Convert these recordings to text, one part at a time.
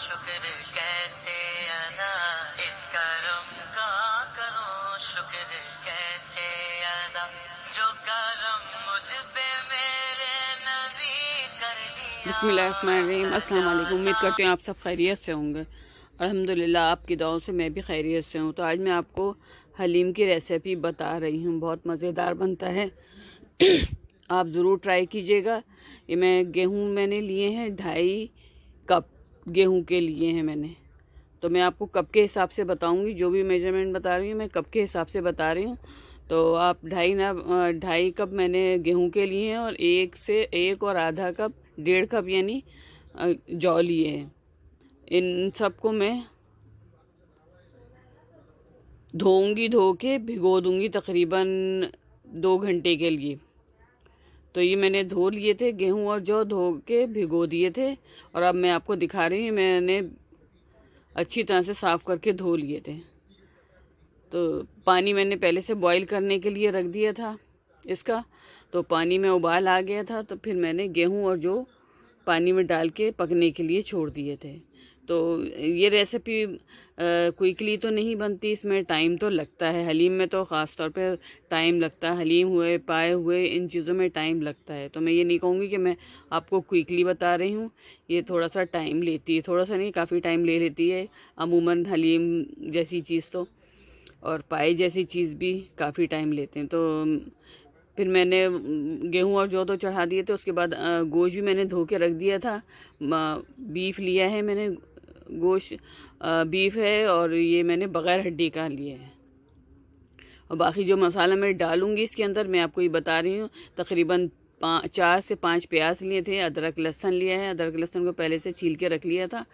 शुक्र कैसे अदा इस करम का करूं शुक्र कैसे अदा जो करम मुझ पे मेरे नबी कर दिया। बिस्मिल्लाहिर्रहमानिर्रहीम। अस्सलाम वालेकुम। उम्मीद करती हूँ आप सब खैरियत से होंगे। अल्हम्दुलिल्लाह आपकी दुआओं से मैं भी खैरियत से हूँ। तो आज मैं आपको हलीम की रेसिपी बता रही हूँ, बहुत मज़ेदार बनता है। आप ज़रूर ट्राई कीजिएगा। ये मैंने लिए हैं 2.5 कप गेहूँ के लिए हैं मैंने। तो मैं आपको कप के हिसाब से बताऊंगी, जो भी मेजरमेंट बता रही हूँ मैं कप के हिसाब से बता रही हूँ। तो आप 2.5 कप मैंने गेहूं के लिए हैं और 1 और ½ कप 1.5 कप यानी जौ लिए हैं। इन सबको मैं धोऊंगी, धो के भिगो दूंगी तकरीबन 2 घंटे के लिए। तो ये मैंने धो लिए थे, गेहूं और जौ धो के भिगो दिए थे। और अब मैं आपको दिखा रही हूँ, मैंने अच्छी तरह से साफ़ करके धो लिए थे। तो पानी मैंने पहले से बॉईल करने के लिए रख दिया था इसका। तो पानी में उबाल आ गया था, तो फिर मैंने गेहूं और जो पानी में डाल के पकने के लिए छोड़ दिए थे। तो ये रेसिपी क्विकली तो नहीं बनती, इसमें टाइम तो लगता है। हलीम में तो ख़ास तौर पे टाइम लगता है, हलीम हुए, पाए हुए, इन चीज़ों में टाइम लगता है। तो मैं ये नहीं कहूँगी कि मैं आपको क्विकली बता रही हूँ। ये थोड़ा सा टाइम लेती है, थोड़ा सा नहीं, काफ़ी टाइम ले लेती है अमूमन हलीम जैसी चीज़ तो। और पाई जैसी चीज़ भी काफ़ी टाइम लेते हैं। तो फिर मैंने गेहूं और जौ तो चढ़ा दिए थे। उसके बाद गोश्त भी मैंने धो के रख दिया था। बीफ लिया है मैंने, गोश्त बीफ है, और ये मैंने बग़ैर हड्डी का लिया है। और बाकी जो मसाला मैं डालूँगी इसके अंदर, मैं आपको ये बता रही हूँ। तकरीबन 4 से 5 प्याज लिए थे, अदरक लहसुन लिया है। अदरक लहसुन को पहले से छील के रख लिया था।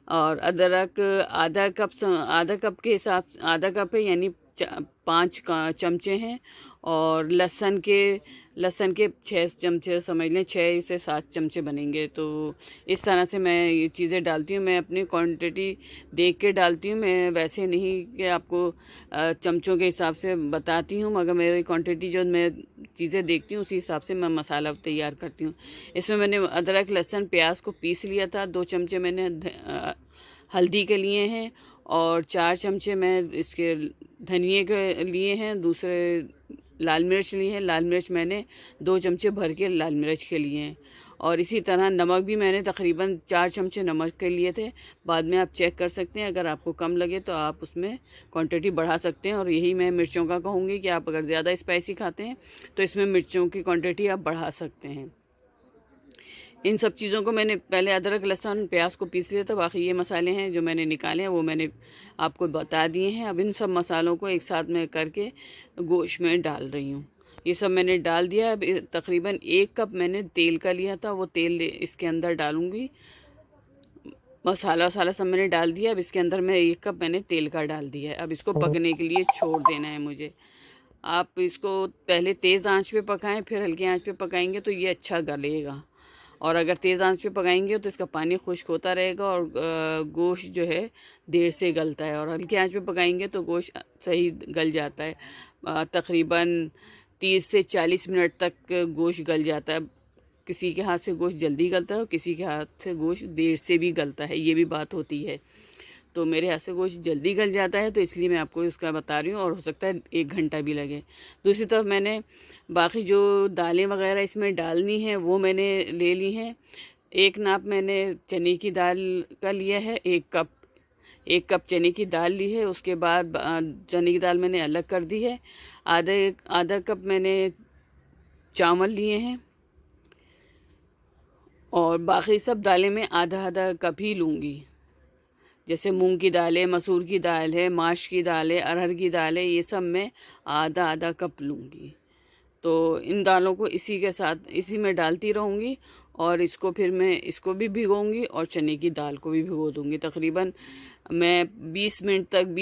और अदरक आधा कप के हिसाब, आधा कप है यानी 5 चमचे हैं। और लहसुन के 6 चमचे समझ लें, 6 से 7 चमचे बनेंगे। तो इस तरह से मैं ये चीज़ें डालती हूँ। मैं अपनी क्वांटिटी देख के डालती हूँ, मैं वैसे नहीं कि आपको चमचों के हिसाब से बताती हूँ, मगर मेरी क्वांटिटी जो मैं चीज़ें देखती हूँ उसी हिसाब से मैं मसाला तैयार करती हूँ। इसमें मैंने अदरक लहसुन प्याज को पीस लिया था। 2 चमचे मैंने हल्दी के लिए हैं, और 4 चमचे मैं इसके धनिए के लिए हैं। दूसरे लाल मिर्च लिए हैं, लाल मिर्च मैंने 2 चमचे भर के लाल मिर्च के लिए हैं। और इसी तरह नमक भी मैंने तकरीबन 4 चमचे नमक के लिए थे। बाद में आप चेक कर सकते हैं, अगर आपको कम लगे तो आप उसमें क्वांटिटी बढ़ा सकते हैं। और यही मैं मिर्चों का कहूँगी कि आप अगर ज़्यादा स्पाइसी खाते हैं तो इसमें मिर्चों की क्वांटिटी आप बढ़ा सकते हैं। इन सब चीज़ों को मैंने पहले अदरक लहसुन प्याज को पीस लिया था। बाकी ये मसाले हैं जो मैंने निकाले हैं वो मैंने आपको बता दिए हैं। अब इन सब मसालों को एक साथ में करके गोश्त में डाल रही हूँ। ये सब मैंने डाल दिया। अब तकरीबन 1 कप मैंने तेल का लिया था, वो तेल इसके अंदर डालूँगी। मसाला वसाला सब मैंने डाल दिया। अब इसके अंदर मैं 1 कप मैंने तेल का डाल दिया है। अब इसको पकने के लिए छोड़ देना है मुझे। आप इसको पहले तेज़ आंच पे पकाएं, फिर हल्की आंच पे पकाएंगे तो ये अच्छा गलेगा। और अगर तेज़ आंच पे पकाएंगे तो इसका पानी खुश्क होता रहेगा और गोश्त जो है देर से गलता है। और हल्की आंच पे पकाएंगे तो गोश्त सही गल जाता है। तकरीबन 30 से 40 मिनट तक गोश्त गल जाता है। किसी के हाथ से गोश्त जल्दी गलता है और किसी के हाथ से गोश्त देर से भी गलता है, ये भी बात होती है। तो मेरे हाथ से गोश्त जल्दी गल जाता है, तो इसलिए मैं आपको इसका बता रही हूँ, और हो सकता है 1 घंटा भी लगे। दूसरी तरफ मैंने बाकी जो दालें वगैरह इसमें डालनी हैं वो मैंने ले ली हैं। 1 नाप मैंने चने की दाल का लिया है, 1 कप चने की दाल ली है। उसके बाद चने की दाल मैंने अलग कर दी है। आधा कप मैंने चावल लिए हैं, और बाकी सब दालें मैं आधा आधा कप ही लूँगी। जैसे मूंग की दाल है, मसूर की दाल है, माश की दाल है, अरहर की दाल है, ये सब मैं आधा आधा कप लूँगी। तो इन दालों को इसी के साथ इसी में डालती रहूँगी। और इसको फिर मैं इसको भी भिगोऊँगी और चने की दाल को भी भिगो दूँगी। तकरीबन मैं 20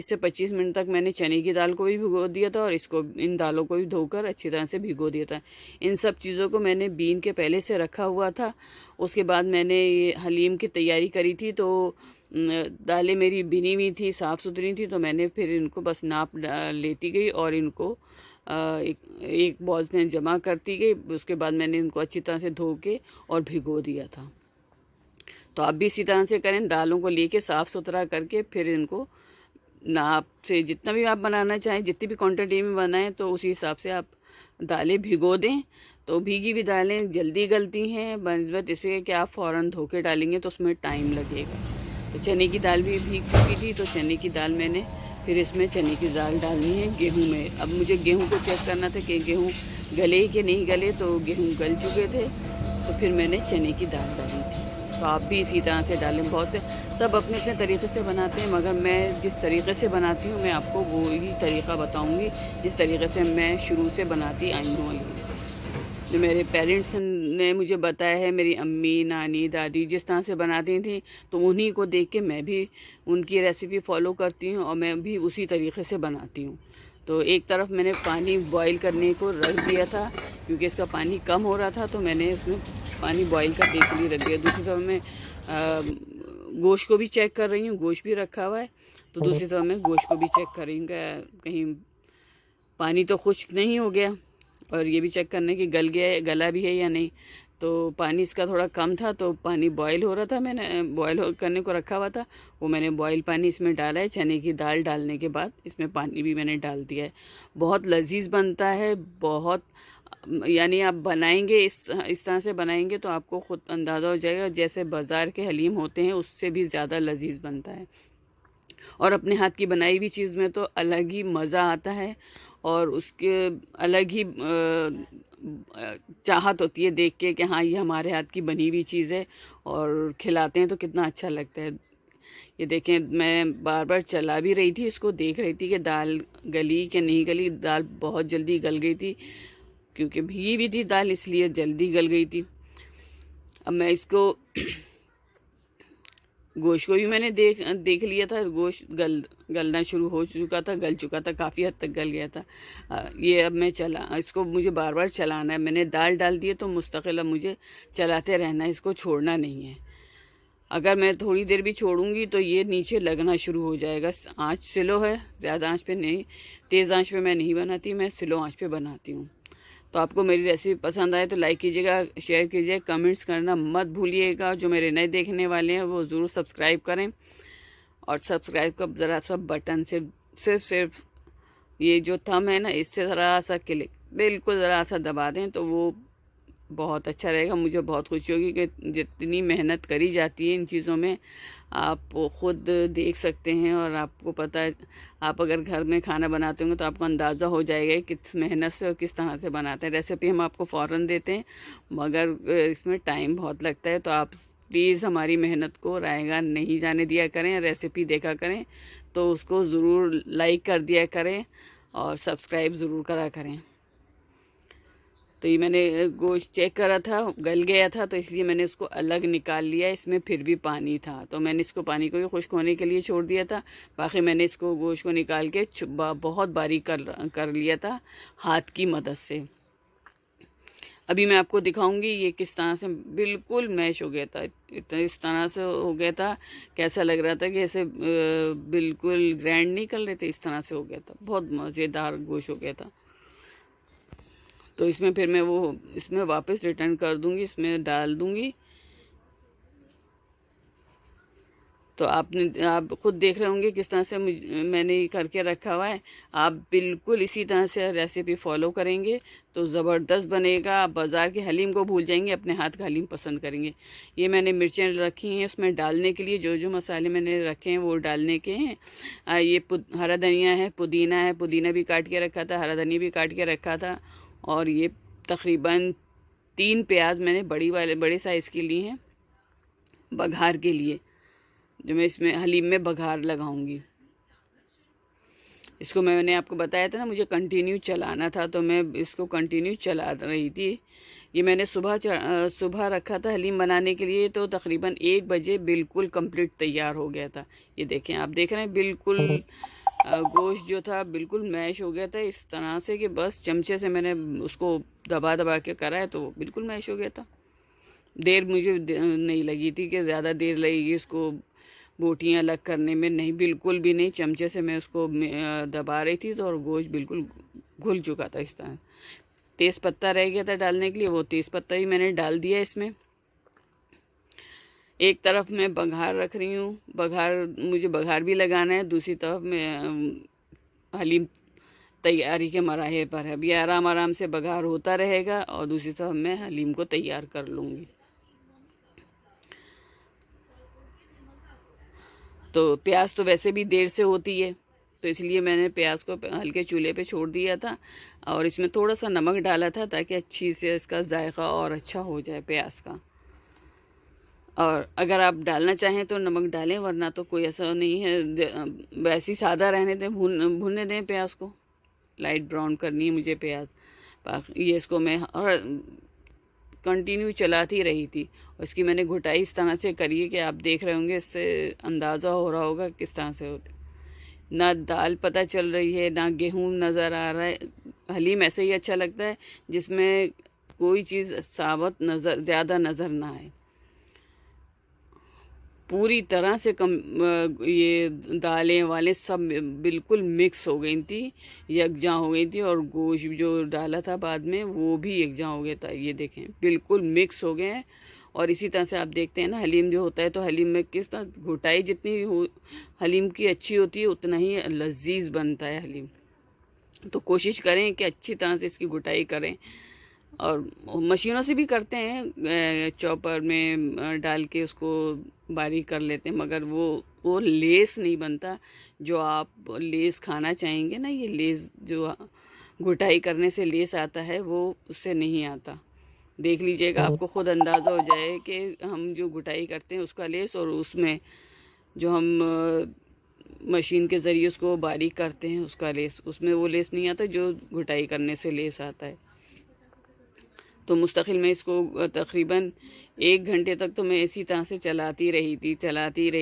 से 25 मिनट तक मैंने चने की दाल को भी भिगो दिया था, और इसको इन दालों को भी धोकर अच्छी तरह से भिगो दिया था। इन सब चीज़ों को मैंने बीन के पहले से रखा हुआ था। उसके बाद मैंने ये हलीम की तैयारी करी थी, तो दालें मेरी बिनी हुई थी, साफ़ सुथरी थी। तो मैंने फिर इनको बस नाप लेती गई और इनको एक बॉल में जमा करती गई। उसके बाद मैंने इनको अच्छी तरह से धो के और भिगो दिया था। तो आप भी इसी तरह से करें, दालों को लेके साफ़ सुथरा करके फिर इनको नाप से जितना भी आप बनाना चाहें, जितनी भी क्वांटिटी में बनाएं तो उसी हिसाब से आप दालें भिगो दें। तो भीगी हुई दालें जल्दी गलती हैं बनस्बत इससे कि आप फ़ौरन धो के डालेंगे तो उसमें टाइम लगेगा। तो चने की दाल भी भीग चुकी थी, तो चने की दाल मैंने फिर इसमें चने की दाल डालनी है गेहूं में। अब मुझे गेहूं को चेक करना था कि गेहूं गले कि नहीं गले, तो गेहूं गल चुके थे, तो फिर मैंने चने की दाल डाली थी। तो आप भी इसी तरह से डालें। बहुत से सब अपने अपने तरीक़े से बनाते हैं, मगर मैं जिस तरीक़े से बनाती हूँ मैं आपको वो ही तरीक़ा बताऊँगी जिस तरीक़े से मैं शुरू से बनाती आई हूँ। जो मेरे पेरेंट्स ने मुझे बताया है, मेरी अम्मी, नानी, दादी जिस तरह से बनाती थी, तो उन्हीं को देख के मैं भी उनकी रेसिपी फॉलो करती हूँ और मैं भी उसी तरीक़े से बनाती हूँ। तो एक तरफ मैंने पानी बॉईल करने को रख दिया था, क्योंकि इसका पानी कम हो रहा था, तो मैंने उसमें पानी बॉईल करने के लिए रख दिया। दूसरी तरफ मैं गोश्त को भी चेक कर रही हूँ, गोश्त भी रखा हुआ है, तो दूसरी तरफ मैं गोश्त को भी चेक कर रही हूँ कहीं पानी तो खुश्क नहीं हो गया, और ये भी चेक करने कि गला भी है या नहीं। तो पानी इसका थोड़ा कम था, तो पानी बॉईल हो रहा था, मैंने बॉईल करने को रखा हुआ था, वो मैंने बॉईल पानी इसमें डाला है। चने की दाल डालने के बाद इसमें पानी भी मैंने डाल दिया है। बहुत लजीज बनता है, बहुत, यानी आप बनाएंगे इस तरह से बनाएंगे तो आपको ख़ुद अंदाज़ा हो जाएगा, जैसे बाज़ार के हलीम होते हैं उससे भी ज़्यादा लजीज बनता है। और अपने हाथ की बनाई हुई चीज़ में तो अलग ही मज़ा आता है, और उसके अलग ही चाहत होती है देख के कि हाँ ये हमारे हाथ की बनी हुई चीज़ है, और खिलाते हैं तो कितना अच्छा लगता है। ये देखें, मैं बार बार चला भी रही थी, इसको देख रही थी कि दाल गली कि नहीं गली। दाल बहुत जल्दी गल गई थी, क्योंकि भीगी भी थी दाल, इसलिए जल्दी गल गई थी। अब मैं इसको गोश्त को भी मैंने देख लिया था, गोश्त गलना शुरू हो चुका था, गल चुका था, काफ़ी हद तक गल गया था। ये अब मैं इसको मुझे बार बार चलाना है। मैंने दाल डाल दी है तो मुस्तकिल अब मुझे चलाते रहना है, इसको छोड़ना नहीं है। अगर मैं थोड़ी देर भी छोड़ूंगी तो ये नीचे लगना शुरू हो जाएगा। आँच स्लो है, ज़्यादा आँच पे नहीं, तेज़ आँच पे मैं नहीं बनाती, मैं स्लो आँच पे बनाती हूँ। तो आपको मेरी रेसिपी पसंद आए तो लाइक कीजिएगा, शेयर कीजिए, कमेंट्स करना मत भूलिएगा। जो मेरे नए देखने वाले हैं वो ज़रूर सब्सक्राइब करें, और सब्सक्राइब का ज़रा सा बटन से सिर्फ ये जो थंब है ना, इससे ज़रा सा क्लिक बिल्कुल ज़रा सा दबा दें तो वो बहुत अच्छा रहेगा। मुझे बहुत खुशी होगी कि जितनी मेहनत करी जाती है इन चीज़ों में, आप ख़ुद देख सकते हैं। और आपको पता है, आप अगर घर में खाना बनाते होंगे तो आपको अंदाज़ा हो जाएगा कि किस मेहनत से और किस तरह से बनाते हैं। रेसिपी हम आपको फ़ौरन देते हैं, मगर इसमें टाइम बहुत लगता है। तो आप प्लीज़ हमारी मेहनत को रायगा नहीं जाने दिया करें, रेसिपी देखा करें तो उसको ज़रूर लाइक कर दिया करें और सब्सक्राइब ज़रूर करा करें। तो ये मैंने गोश्त चेक करा था, गल गया था, तो इसलिए मैंने उसको अलग निकाल लिया। इसमें फिर भी पानी था, तो मैंने इसको पानी को भी खुश्क होने के लिए छोड़ दिया था। बाकी मैंने इसको गोश्त को निकाल के बहुत बारीक कर लिया था हाथ की मदद से। अभी मैं आपको दिखाऊंगी ये किस तरह से बिल्कुल मैश हो गया था। इस तरह से हो गया था, कैसा लग रहा था कि ऐसे बिल्कुल ग्राइंड नहीं कर रहे थे, इस तरह से हो गया था। बहुत मज़ेदार गोश्त हो गया था। तो इसमें फिर मैं इसमें वापस रिटर्न कर दूंगी, इसमें डाल दूंगी। तो आप खुद देख रहे होंगे किस तरह से मैंने करके रखा हुआ है। आप बिल्कुल इसी तरह से रेसिपी फॉलो करेंगे तो ज़बरदस्त बनेगा। आप बाज़ार के हलीम को भूल जाएंगे, अपने हाथ का हलीम पसंद करेंगे। ये मैंने मिर्चें रखी हैं उसमें डालने के लिए, जो जो मसाले मैंने रखे हैं वो डालने के हैं। ये हरा धनिया है, पुदीना है, पुदीना भी काट के रखा था, हरा धनिया भी काट के रखा था। और ये तकरीबन 3 प्याज मैंने बड़े साइज़ के लिए हैं बघार के लिए, जो मैं इसमें हलीम में बघार लगाऊंगी। इसको मैंने आपको बताया था ना, मुझे कंटिन्यू चलाना था, तो मैं इसको कंटिन्यू चला रही थी। ये मैंने सुबह रखा था हलीम बनाने के लिए, तो तकरीबन 1 बजे बिल्कुल कंप्लीट तैयार हो गया था। ये देखें, आप देख रहे हैं बिल्कुल गोश्त जो था बिल्कुल मैश हो गया था, इस तरह से कि बस चमचे से मैंने उसको दबा दबा के करा है तो बिल्कुल मैश हो गया था। देर मुझे नहीं लगी थी कि ज़्यादा देर लगेगी इसको बोटियाँ अलग करने में, नहीं, बिल्कुल भी नहीं। चमचे से मैं उसको दबा रही थी तो, और गोश्त बिल्कुल घुल चुका था। इस तरह तेज़ पत्ता रह गया था डालने के लिए, वो तेज़ पत्ता भी मैंने डाल दिया इसमें। एक तरफ मैं बघार रख रही हूँ, मुझे बघार भी लगाना है, दूसरी तरफ मैं हलीम तैयारी के मराहे पर है। अभी आराम आराम से बघार होता रहेगा और दूसरी तरफ मैं हलीम को तैयार कर लूँगी। तो प्याज तो वैसे भी देर से होती है, तो इसलिए मैंने प्याज को हल्के चूल्हे पे छोड़ दिया था और इसमें थोड़ा सा नमक डाला था ताकि अच्छी से इसका जायका और अच्छा हो जाए प्याज का। और अगर आप डालना चाहें तो नमक डालें, वरना तो कोई ऐसा नहीं है, वैसे ही सादा रहने दें, भूनने दें प्याज को। लाइट ब्राउन करनी है मुझे प्याज। ये इसको मैं और कंटिन्यू चलाती रही थी और इसकी मैंने घुटाई इस तरह से करी है कि आप देख रहे होंगे, इससे अंदाज़ा हो रहा होगा किस तरह से हो। ना दाल पता चल रही है, ना गेहूँ नज़र आ रहा है। हलीम ऐसे ही अच्छा लगता है जिसमें कोई चीज़ साबुत ज़्यादा नज़र ना आए। पूरी तरह से ये दालें वाले सब बिल्कुल मिक्स हो गई थी, यकजा हो गई थी, और गोश्त जो डाला था बाद में वो भी यकजा हो गया था। ये देखें बिल्कुल मिक्स हो गए हैं। और इसी तरह से आप देखते हैं ना, हलीम जो होता है तो हलीम में किस तरह घुटाई जितनी हो हलीम की अच्छी होती है उतना ही लजीज बनता है हलीम। तो कोशिश करें कि अच्छी तरह से इसकी घुटाई करें, और मशीनों से भी करते हैं, चॉपर में डाल के उसको बारीक कर लेते हैं, मगर वो लेस नहीं बनता जो आप लेस खाना चाहेंगे ना। ये लेस जो घुटाई करने से लेस आता है वो उससे नहीं आता। देख लीजिएगा, आपको खुद अंदाज़ा हो जाए कि हम जो घुटाई करते हैं उसका लेस और उसमें जो हम मशीन के ज़रिए उसको बारीक करते हैं उसका लेस, उसमें वो लेस नहीं आता जो घुटाई करने से लेस आता है। तो मुस्तकिल मैं इसको तकरीबन 1 घंटे तक तो मैं इसी तरह से चलाती रही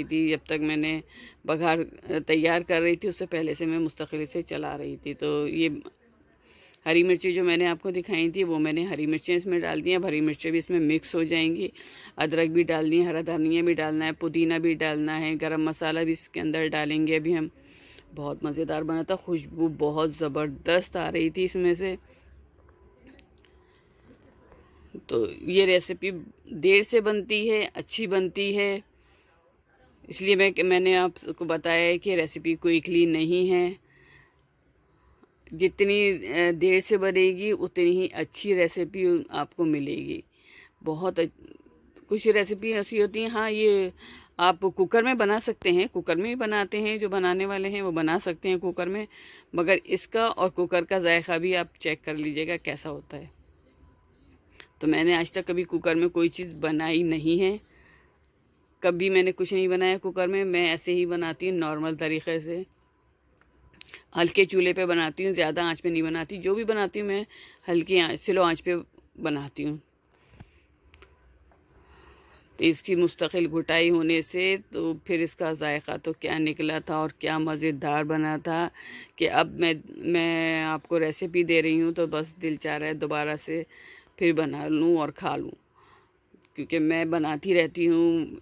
थी जब तक मैंने बघार तैयार कर रही थी। उससे पहले से मैं मुस्तकिल से चला रही थी। तो ये हरी मिर्ची जो मैंने आपको दिखाई थी वो मैंने हरी मिर्चें इसमें डाल दी हैं। अब हरी मिर्चें भी इसमें मिक्स हो जाएंगी। अदरक भी डालनी है, हरा धनिया भी डालना है, पुदीना भी डालना है, गरम मसाला भी इसके अंदर डालेंगे अभी हम। बहुत मज़ेदार बना था, खुशबू बहुत ज़बरदस्त आ रही थी इसमें से। तो ये रेसिपी देर से बनती है, अच्छी बनती है, इसलिए मैंने आपको बताया है कि रेसिपी क्विकली नहीं है। जितनी देर से बनेगी उतनी ही अच्छी रेसिपी आपको मिलेगी। कुछ रेसिपी ऐसी होती हैं, हाँ ये आप कुकर में बना सकते हैं, कुकर में भी बनाते हैं, जो बनाने वाले हैं वो बना सकते हैं कुकर में, मगर इसका और कुकर का जायका भी आप चेक कर लीजिएगा कैसा होता है। तो मैंने आज तक कभी कुकर में कोई चीज़ बनाई नहीं है, कभी मैंने कुछ नहीं बनाया कुकर में। मैं ऐसे ही बनाती हूँ नॉर्मल तरीक़े से, हल्के चूल्हे पे बनाती हूँ, ज़्यादा आंच पे नहीं बनाती। जो भी बनाती हूँ मैं हल्की स्लो आंच पे बनाती हूँ। तो इसकी मुस्तकिल घुटाई होने से तो फिर इसका जायका तो क्या निकला था और क्या मज़ेदार बना था कि अब मैं आपको रेसिपी दे रही हूँ तो बस दिल चाह रहा है दोबारा से फिर बना लूँ और खा लूँ, क्योंकि मैं बनाती रहती हूँ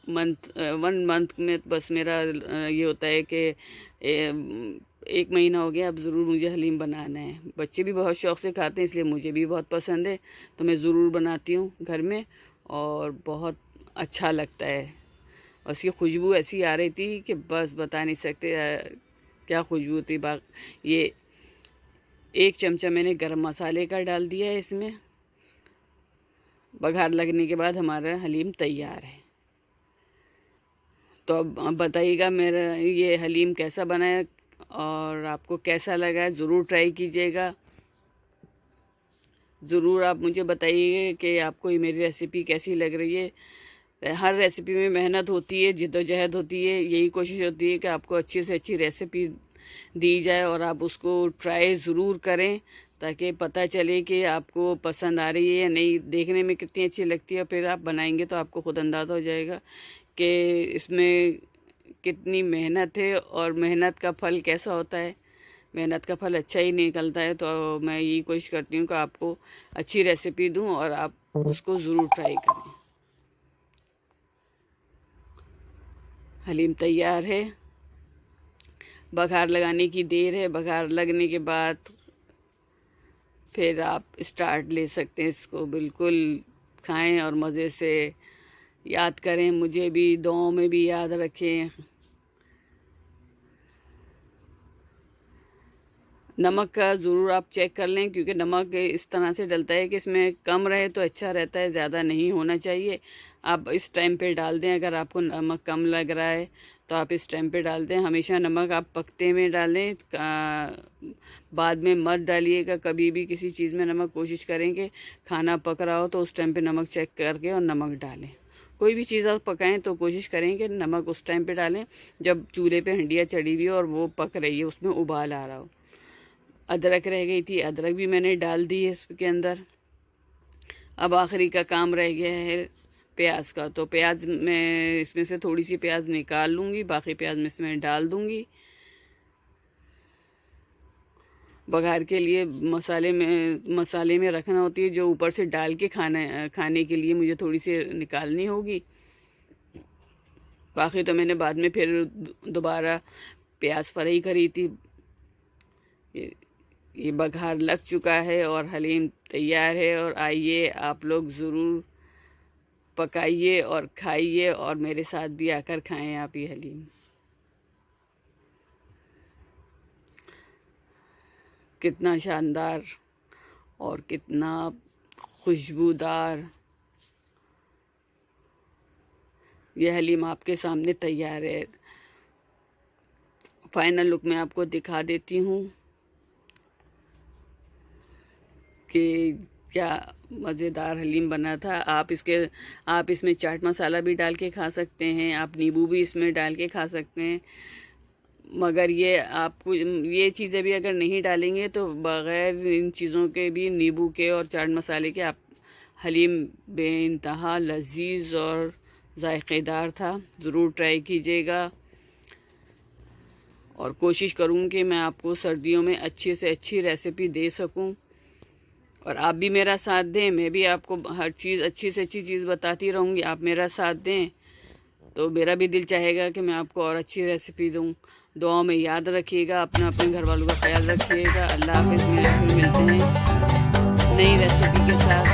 1 मंथ में। बस मेरा ये होता है कि 1 महीना हो गया, अब ज़रूर मुझे हलीम बनाना है। बच्चे भी बहुत शौक़ से खाते हैं, इसलिए मुझे भी बहुत पसंद है, तो मैं ज़रूर बनाती हूँ घर में और बहुत अच्छा लगता है। और उसकी खुशबू ऐसी आ रही थी कि बस बता नहीं सकते क्या खुशबू थी। ये 1 चमचा मैंने गरम मसाले का डाल दिया है इसमें। बघार लगने के बाद हमारा हलीम तैयार है। तो अब बताइएगा मेरा ये हलीम कैसा बना है और आपको कैसा लगा है, ज़रूर ट्राई कीजिएगा। ज़रूर आप मुझे बताइए कि आपको ये मेरी रेसिपी कैसी लग रही है। हर रेसिपी में मेहनत होती है, जिद्दोजहद होती है, यही कोशिश होती है कि आपको अच्छी से अच्छी रेसिपी दी जाए और आप उसको ट्राई ज़रूर करें, ताकि पता चले कि आपको पसंद आ रही है या नहीं, देखने में कितनी अच्छी लगती है। फिर आप बनाएंगे तो आपको ख़ुद अंदाज़ा हो जाएगा कि इसमें कितनी मेहनत है और मेहनत का फल कैसा होता है। मेहनत का फल अच्छा ही निकलता है। तो मैं यही कोशिश करती हूँ कि आपको अच्छी रेसिपी दूँ और आप उसको ज़रूर ट्राई करें। हलीम तैयार है, बघार लगाने की देर है। बघार लगने के बाद फिर आप स्टार्ट ले सकते हैं, इसको बिल्कुल खाएं और मज़े से याद करें, मुझे भी दुआओं में भी याद रखें। नमक का ज़रूर आप चेक कर लें, क्योंकि नमक इस तरह से डलता है कि इसमें कम रहे तो अच्छा रहता है, ज़्यादा नहीं होना चाहिए। आप इस टाइम पे डाल दें। अगर आपको नमक कम लग रहा है तो आप इस टाइम पे डाल दें। हमेशा नमक आप पकते में डालें, बाद में मत डालिएगा कभी भी किसी चीज़ में नमक। कोशिश करें कि खाना पक रहा हो तो उस टाइम पे नमक चेक करके और नमक डालें। कोई भी चीज़ आप पकाएं तो कोशिश करें कि नमक उस टाइम पे डालें जब चूल्हे पे हंडिया चढ़ी हुई हो और वो पक रही है, उसमें उबाल आ रहा हो। अदरक रह गई थी, अदरक भी मैंने डाल दी है इसके अंदर। अब आखिरी का काम रह गया है प्याज का। तो प्याज मैं इसमें से थोड़ी सी प्याज निकाल लूँगी, बाकी प्याज मैं इसमें डाल दूँगी। बघार के लिए मसाले में रखना होती है, जो ऊपर से डाल के खाने के लिए मुझे थोड़ी सी निकालनी होगी। बाकी तो मैंने बाद में फिर दोबारा प्याज फ्राई करी थी। ये बघार लग चुका है और हलीम तैयार है। और आइए आप लोग ज़रूर पकाइए और खाइए, और मेरे साथ भी आकर खाएं आप ये हलीम। कितना शानदार और कितना खुशबूदार ये हलीम आपके सामने तैयार है। फाइनल लुक मैं आपको दिखा देती हूँ कि क्या मज़ेदार हलीम बना था। आप इसमें चाट मसाला भी डाल के खा सकते हैं, आप नींबू भी इसमें डाल के खा सकते हैं। मगर ये आपको ये चीज़ें भी अगर नहीं डालेंगे तो बग़ैर इन चीज़ों के भी, नींबू के और चाट मसाले के, आप हलीम बेइंतहा लजीज और जायकेदार था। ज़रूर ट्राई कीजिएगा। और कोशिश करूँ कि मैं आपको सर्दियों में अच्छी से अच्छी रेसिपी दे सकूं, और आप भी मेरा साथ दें। मैं भी आपको हर चीज़ अच्छी से अच्छी चीज़ बताती रहूँगी, आप मेरा साथ दें तो मेरा भी दिल चाहेगा कि मैं आपको और अच्छी रेसिपी दूँ। दुआओं में याद रखिएगा, अपने घर वालों का ख्याल रखिएगा। अल्लाह हाफ़िज़। फिर मिलते हैं नई रेसिपी के साथ।